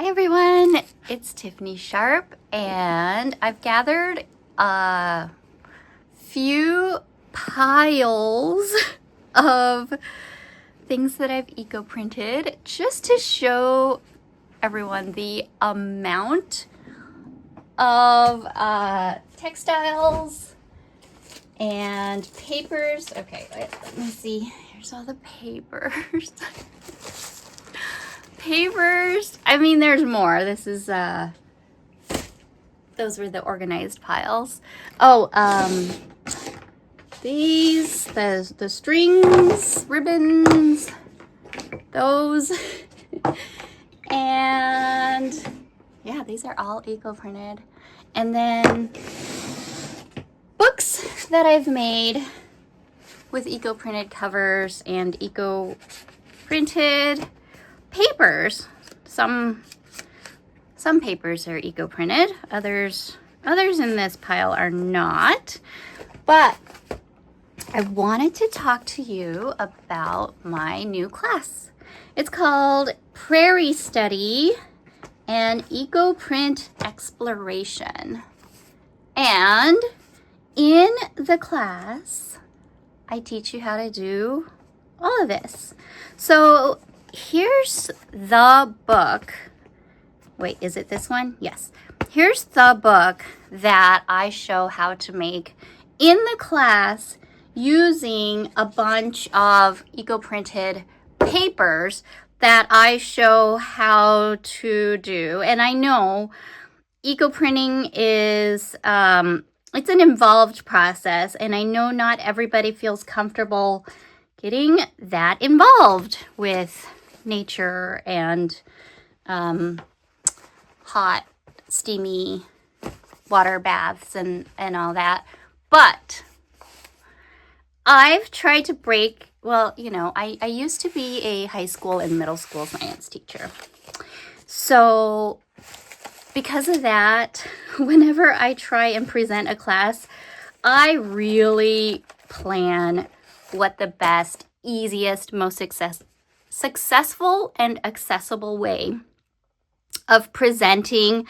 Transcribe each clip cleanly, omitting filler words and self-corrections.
Hi everyone, it's Tiffany Sharp, and I've gathered a few piles of things that I've eco-printed just to show everyone the amount of textiles and papers. Okay, let me see. Here's all the papers. Papers. I mean, there's more. This is those were the organized piles. Oh, these, the strings, ribbons, those. And yeah, these are all eco-printed. And then books that I've made with eco-printed covers and eco-printed papers. Some papers are eco-printed, others in this pile are not. But I wanted to talk to you about my new class. It's called Prairie Study and Eco-Print Exploration. And in the class, I teach you how to do all of this. So here's the book. Wait, is it this one? Yes. Here's the book that I show how to make in the class using a bunch of eco-printed papers that I show how to do. And I know eco-printing is, it's an involved process, and I know not everybody feels comfortable getting that involved with nature and hot, steamy water baths and all that. But I've tried to break, well, you know, I used to be a high school and middle school science teacher. So because of that, whenever I try and present a class, I really plan what the best, easiest, most successful and accessible way of presenting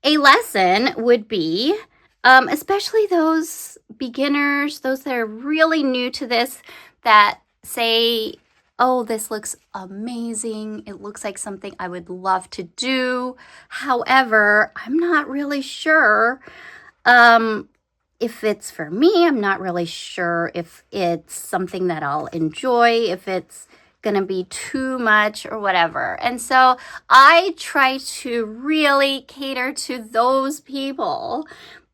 a lesson would be, especially those beginners, those that are really new to this, that say, oh, this looks amazing. It looks like something I would love to do. However, I'm not really sure if it's for me. I'm not really sure if it's something that I'll enjoy, if it's gonna be too much or whatever. And so I try to really cater to those people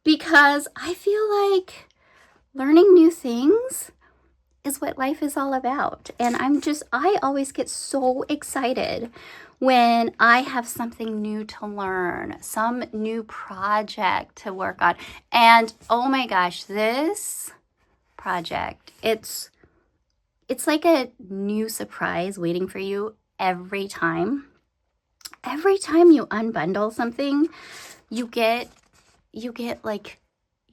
because I feel like learning new things is what life is all about. And I always get so excited when I have something new to learn, some new project to work on. And oh my gosh, this project, it's like a new surprise waiting for you every time. Every time you unbundle something, you get like,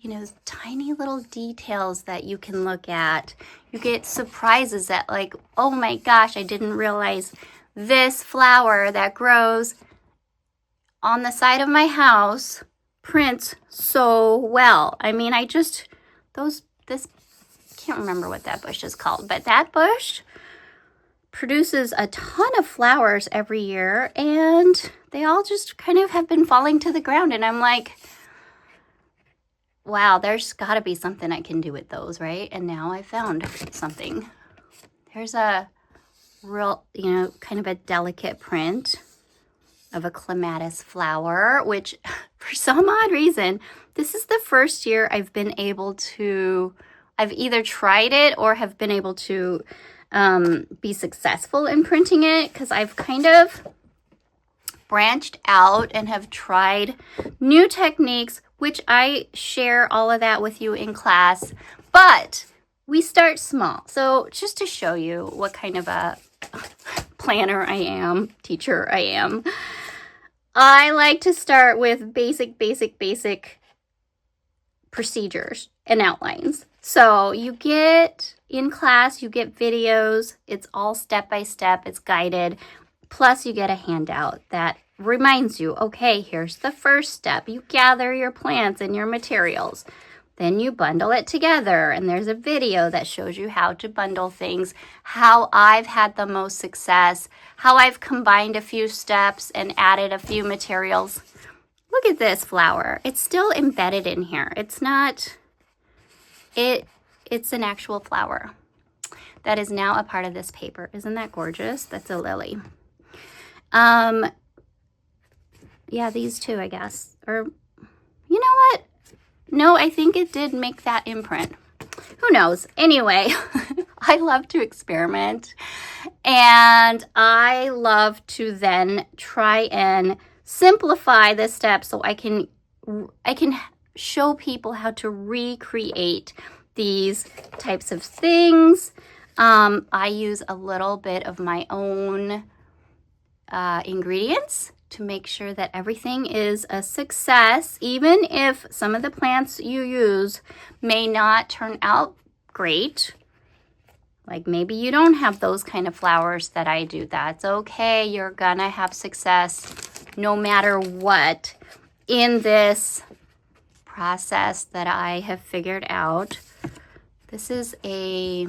you know, tiny little details that you can look at. You get surprises that like, oh my gosh, I didn't realize this flower that grows on the side of my house prints so well. I mean, this can't remember what that bush is called, but that bush produces a ton of flowers every year, and they all just kind of have been falling to the ground. And I'm like, wow, there's got to be something I can do with those, right? And now I found something. There's a real, you know, kind of a delicate print of a clematis flower, which for some odd reason, this is the first year I've either tried it or have been able to be successful in printing it, because I've kind of branched out and have tried new techniques, which I share all of that with you in class. But we start small. So just to show you what kind of a planner I am, teacher I am, I like to start with basic procedures and outlines. So you get in class, you get videos, it's all step by step, it's guided, plus you get a handout that reminds you, okay, here's the first step. You gather your plants and your materials. Then you bundle it together, and there's a video that shows you how to bundle things, how I've had the most success, how I've combined a few steps and added a few materials. Look at this flower. It's still embedded in here. It's not, it's an actual flower that is now a part of this paper. Isn't that gorgeous? That's a lily. Yeah, these two, I guess. Or, you know what? No, I think it did make that imprint. Who knows? Anyway, I love to experiment, and I love to then try and simplify this step so I can show people how to recreate these types of things. I use a little bit of my own ingredients to make sure that everything is a success, even if some of the plants you use may not turn out great. Like maybe you don't have those kind of flowers that I do. That's okay. You're gonna have success no matter what in this process that I have figured out. This is a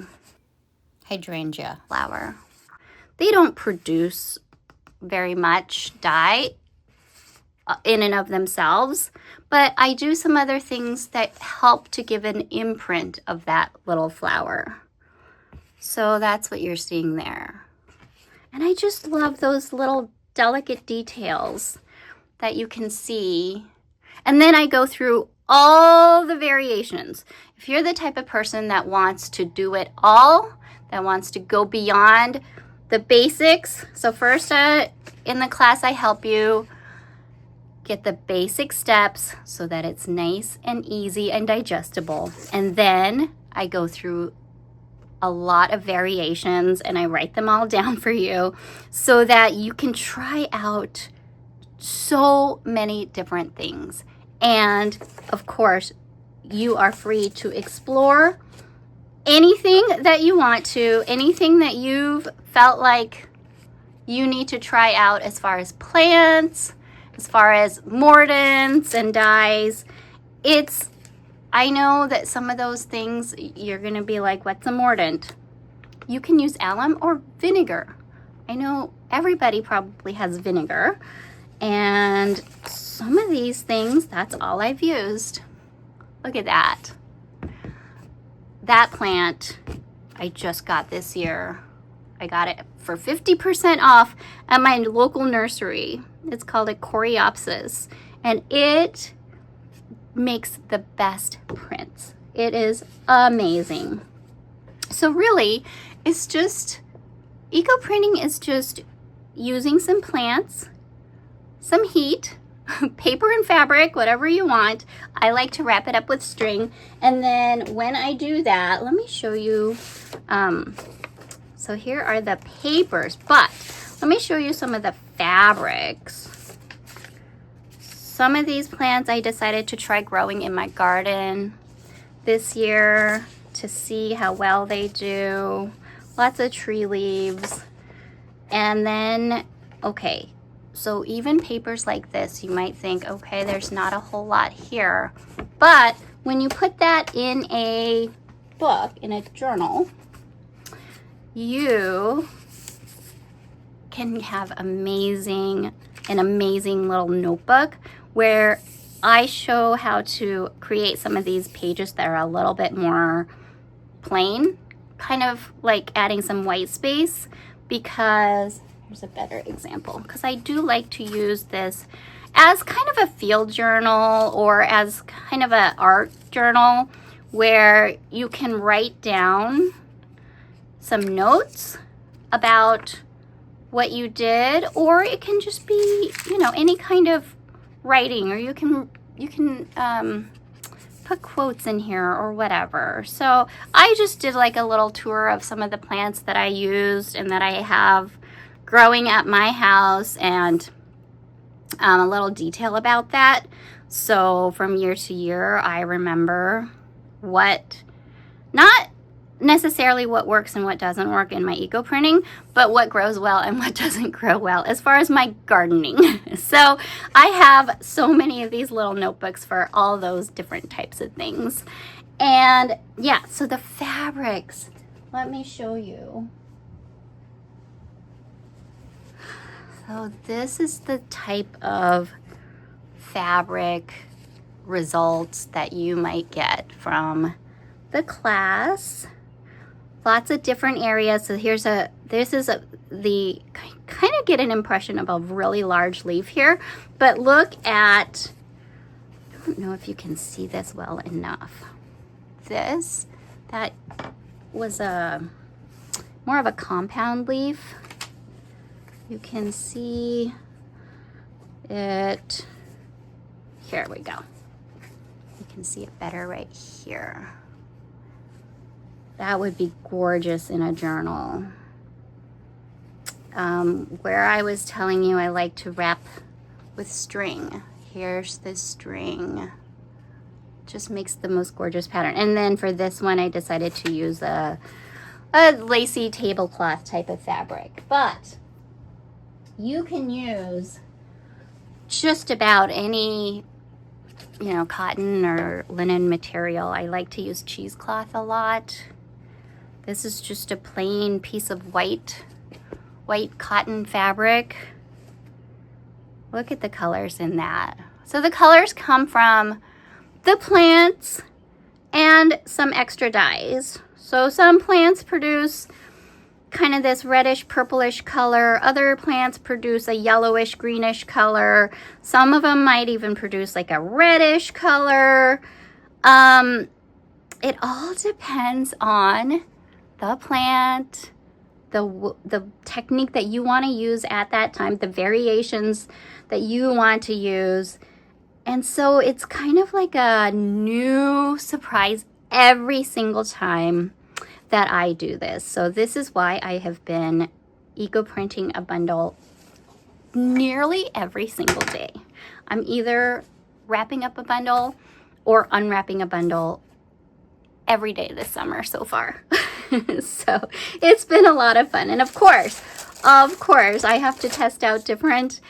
hydrangea flower. They don't produce very much dye in and of themselves, but I do some other things that help to give an imprint of that little flower. So that's what you're seeing there. And I just love those little delicate details that you can see. And then I go through all the variations. If you're the type of person that wants to do it all, that wants to go beyond the basics. So first in the class, I help you get the basic steps so that it's nice and easy and digestible. And then I go through a lot of variations and I write them all down for you so that you can try out so many different things. And of course, you are free to explore anything that you want to, anything that you've felt like you need to try out as far as plants, as far as mordants and dyes. I know that some of those things you're going to be like, what's a mordant? You can use alum or vinegar. I know everybody probably has vinegar. And some of these things, that's all I've used. Look at that. That plant I just got this year. I got it for 50% off at my local nursery. It's called a Coreopsis, and it makes the best prints. It is amazing. So really, it's just, eco-printing is just using some plants, some heat, paper and fabric, whatever you want. I like to wrap it up with string. And then when I do that, let me show you. So here are the papers, but let me show you some of the fabrics. Some of these plants I decided to try growing in my garden this year to see how well they do. Lots of tree leaves. And then, okay, so even papers like this, you might think, okay, there's not a whole lot here. But when you put that in a book, in a journal, you can have an amazing little notebook where I show how to create some of these pages that are a little bit more plain, kind of like adding some white space, because here's a better example, because I do like to use this as kind of a field journal or as kind of an art journal where you can write down some notes about what you did, or it can just be, you know, any kind of writing, or you can put quotes in here or whatever. So I just did like a little tour of some of the plants that I used and that I have growing at my house, and a little detail about that. So from year to year, I remember what, not necessarily what works and what doesn't work in my eco printing, but what grows well and what doesn't grow well as far as my gardening. So I have so many of these little notebooks for all those different types of things. And yeah, so the fabrics, let me show you. So this is the type of fabric results that you might get from the class. Lots of different areas. So this is the kind of get an impression of a really large leaf here, but look at, I don't know if you can see this well enough. That was more of a compound leaf. You can see it, here we go. You can see it better right here. That would be gorgeous in a journal. Where I was telling you I like to wrap with string. Here's the string. Just makes the most gorgeous pattern. And then for this one, I decided to use a lacy tablecloth type of fabric. But you can use just about any, you know, cotton or linen material. I like to use cheesecloth a lot. This is just a plain piece of white cotton fabric. Look at the colors in that. So the colors come from the plants and some extra dyes. So some plants produce kind of this reddish purplish color. Other plants produce a yellowish greenish color. Some of them might even produce like a reddish color. It all depends on the plant, the technique that you want to use at that time, the variations that you want to use. And so it's kind of like a new surprise every single time that I do this. So this is why I have been eco printing a bundle nearly every single day. I'm either wrapping up a bundle or unwrapping a bundle every day this summer so far. So it's been a lot of fun. And of course, I have to test out different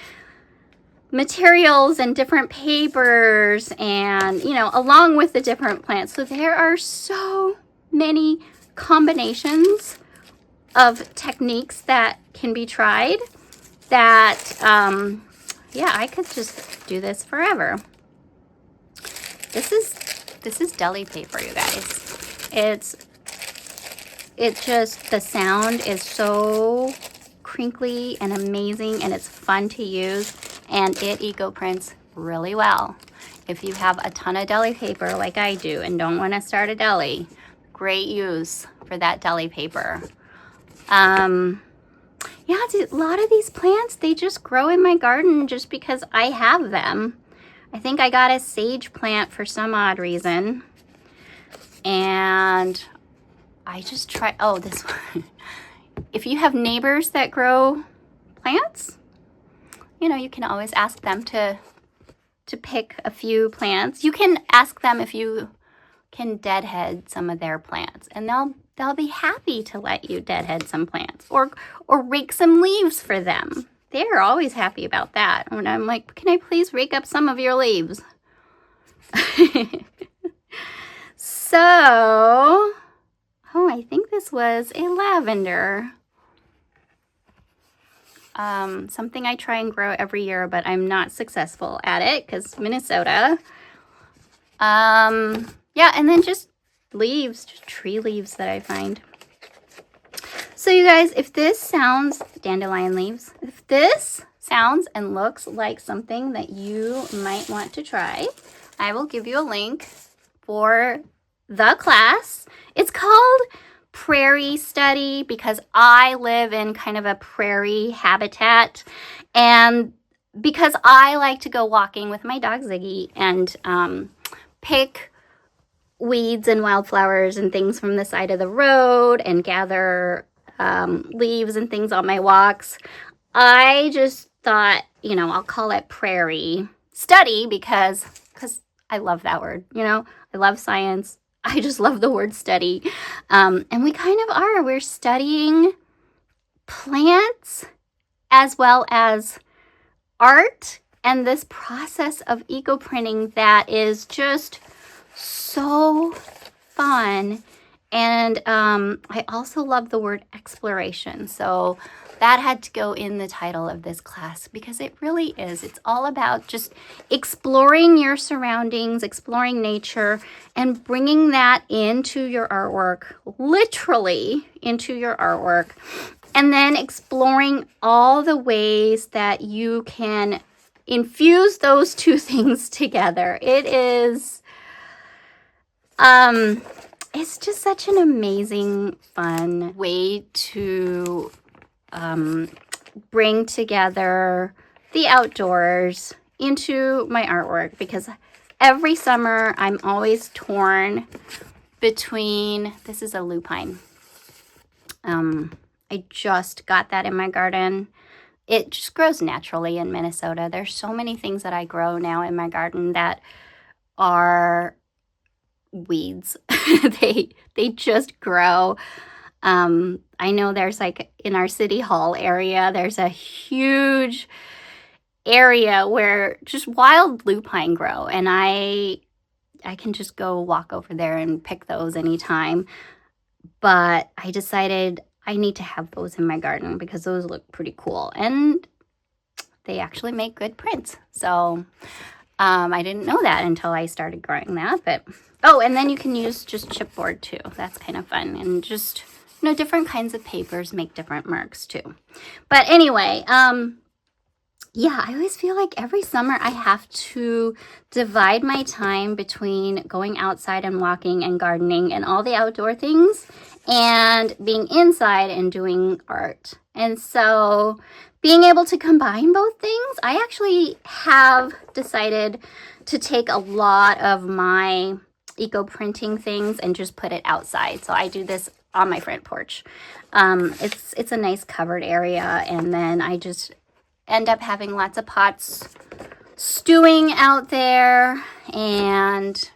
materials and different papers and, you know, along with the different plants. So there are so many combinations of techniques that can be tried that, yeah, I could just do this forever. This is deli paper, you guys. The sound is so crinkly and amazing, and it's fun to use, and it eco prints really well. If you have a ton of deli paper like I do and don't want to start a deli, great use for that deli paper. Yeah, a lot of these plants, they just grow in my garden just because I have them. I think I got a sage plant for some odd reason. And I just try, oh, this one. If you have neighbors that grow plants, you know, you can always ask them to pick a few plants. You can ask them if you can deadhead some of their plants, and they'll be happy to let you deadhead some plants or rake some leaves for them. They're always happy about that. And I'm like, can I please rake up some of your leaves? So, oh, I think this was a lavender. Something I try and grow every year, but I'm not successful at it because Minnesota. Yeah, and then just leaves, just tree leaves that I find. So you guys, if this sounds, dandelion leaves, if this sounds and looks like something that you might want to try, I will give you a link for the class. It's called Prairie Study because I live in kind of a prairie habitat, and because I like to go walking with my dog Ziggy and pick weeds and wildflowers and things from the side of the road and gather leaves and things on my walks. I just thought, you know, I'll call it Prairie Study because I love that word, you know. I love science. I just love the word study. And we kind of are. We're studying plants as well as art and this process of eco-printing that is just so fun. And I also love the word exploration. So that had to go in the title of this class because it really is. It's all about just exploring your surroundings, exploring nature, and bringing that into your artwork, literally into your artwork. And then exploring all the ways that you can infuse those two things together. It is, it's just such an amazing, fun way to bring together the outdoors into my artwork, because every summer I'm always torn between, this is a lupine. I just got that in my garden. It just grows naturally in Minnesota. There's so many things that I grow now in my garden that are weeds. they just grow. I know there's like in our city hall area, there's a huge area where just wild lupine grow, and I can just go walk over there and pick those anytime. But I decided I need to have those in my garden because those look pretty cool, and they actually make good prints. So I didn't know that until I started growing that. But oh, and then you can use just chipboard too. That's kind of fun. And just, you know, different kinds of papers make different marks too. But anyway, yeah, I always feel like every summer I have to divide my time between going outside and walking and gardening and all the outdoor things and being inside and doing art. And so being able to combine both things, I actually have decided to take a lot of my eco-printing things and just put it outside. So I do this on my front porch. It's a nice covered area, and then I just end up having lots of pots stewing out there, and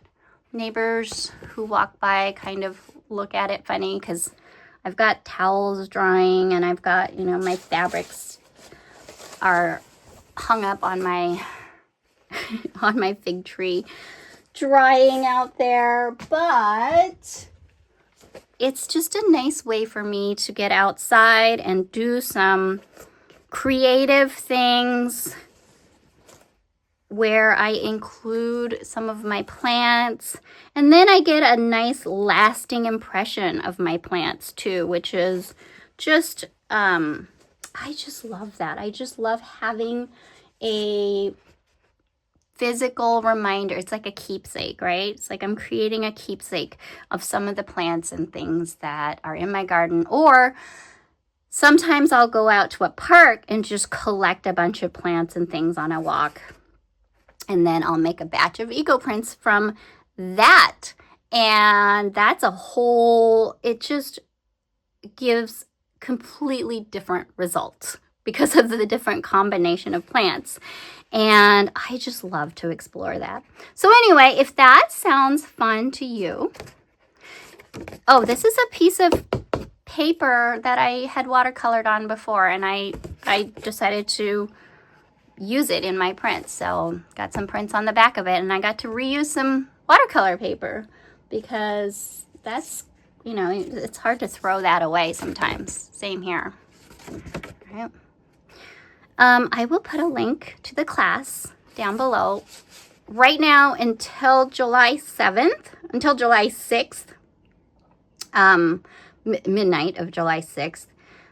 neighbors who walk by kind of look at it funny because I've got towels drying, and I've got, you know, my fabrics are hung up on my on my fig tree drying out there. But it's just a nice way for me to get outside and do some creative things where I include some of my plants, and then I get a nice lasting impression of my plants too, which is just I just love that. I just love having a physical reminder. It's like a keepsake, right? It's like I'm creating a keepsake of some of the plants and things that are in my garden. Or sometimes I'll go out to a park and just collect a bunch of plants and things on a walk. And then I'll make a batch of eco prints from that. And that's a whole, it just gives completely different results because of the different combination of plants. And I just love to explore that. So anyway, if that sounds fun to you, oh, this is a piece of paper that I had watercolored on before, and I decided to use it in my prints. So got some prints on the back of it, and I got to reuse some watercolor paper because that's, you know, it's hard to throw that away sometimes. Same here. All right. I will put a link to the class down below. Right now until July 7th, until July 6th, midnight of July 6th,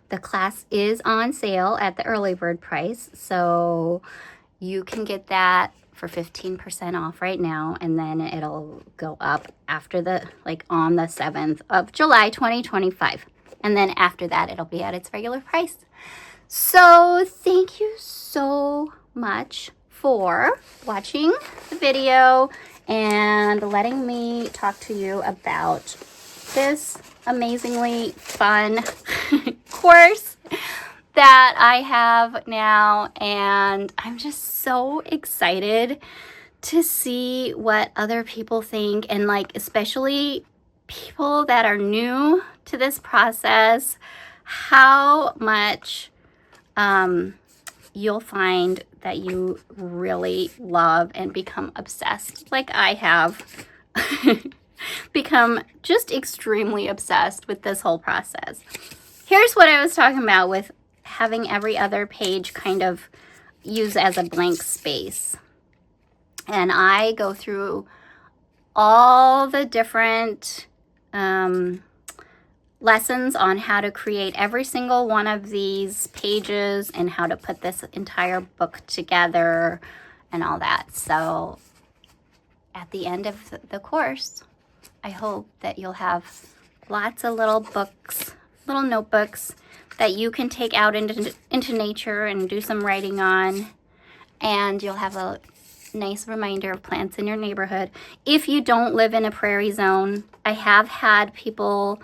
the class is on sale at the early bird price. So you can get that for 15% off right now, and then it'll go up after the, like on the 7th of July 2025. And then after that, it'll be at its regular price. So thank you so much for watching the video and letting me talk to you about this amazingly fun course that I have now. And I'm just so excited to see what other people think, and like especially people that are new to this process, how much you'll find that you really love and become obsessed, like I have become just extremely obsessed with this whole process. Here's what I was talking about with having every other page kind of use as a blank space. And I go through all the different lessons on how to create every single one of these pages and how to put this entire book together and all that. So at the end of the course, I hope that you'll have lots of little books, little notebooks that you can take out into nature and do some writing on. And you'll have a nice reminder of plants in your neighborhood. If you don't live in a prairie zone, I have had people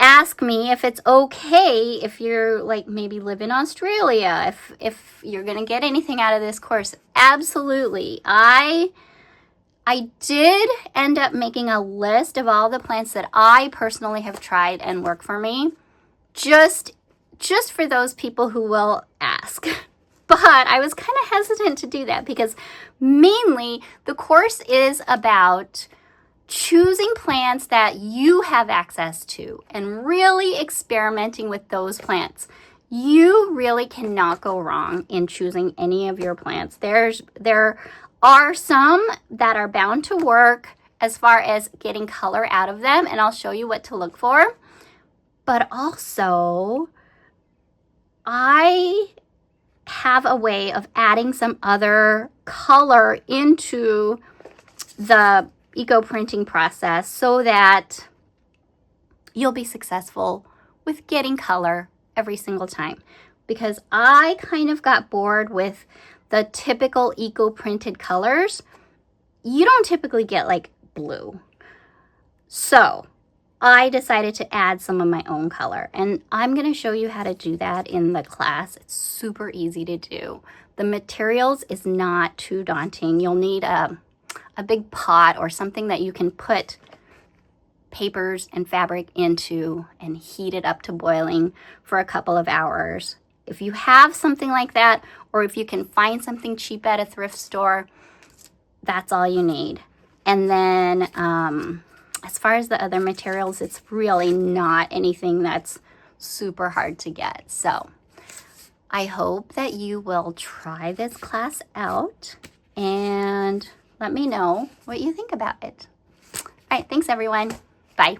ask me if it's okay if you're like maybe live in Australia, if you're gonna get anything out of this course. Absolutely. I did end up making a list of all the plants that I personally have tried and work for me, just for those people who will ask. But I was kind of hesitant to do that because mainly the course is about choosing plants that you have access to and really experimenting with those plants. You really cannot go wrong in choosing any of your plants. There are some that are bound to work as far as getting color out of them, and I'll show you what to look for. But also, I have a way of adding some other color into the eco printing process so that you'll be successful with getting color every single time. Because I kind of got bored with the typical eco printed colors. You don't typically get like blue. So I decided to add some of my own color, and I'm going to show you how to do that in the class. It's super easy to do. The materials is not too daunting. You'll need a big pot or something that you can put papers and fabric into and heat it up to boiling for a couple of hours. If you have something like that, or if you can find something cheap at a thrift store, that's all you need. And then as far as the other materials, it's really not anything that's super hard to get. So I hope that you will try this class out and let me know what you think about it. All right, thanks everyone. Bye.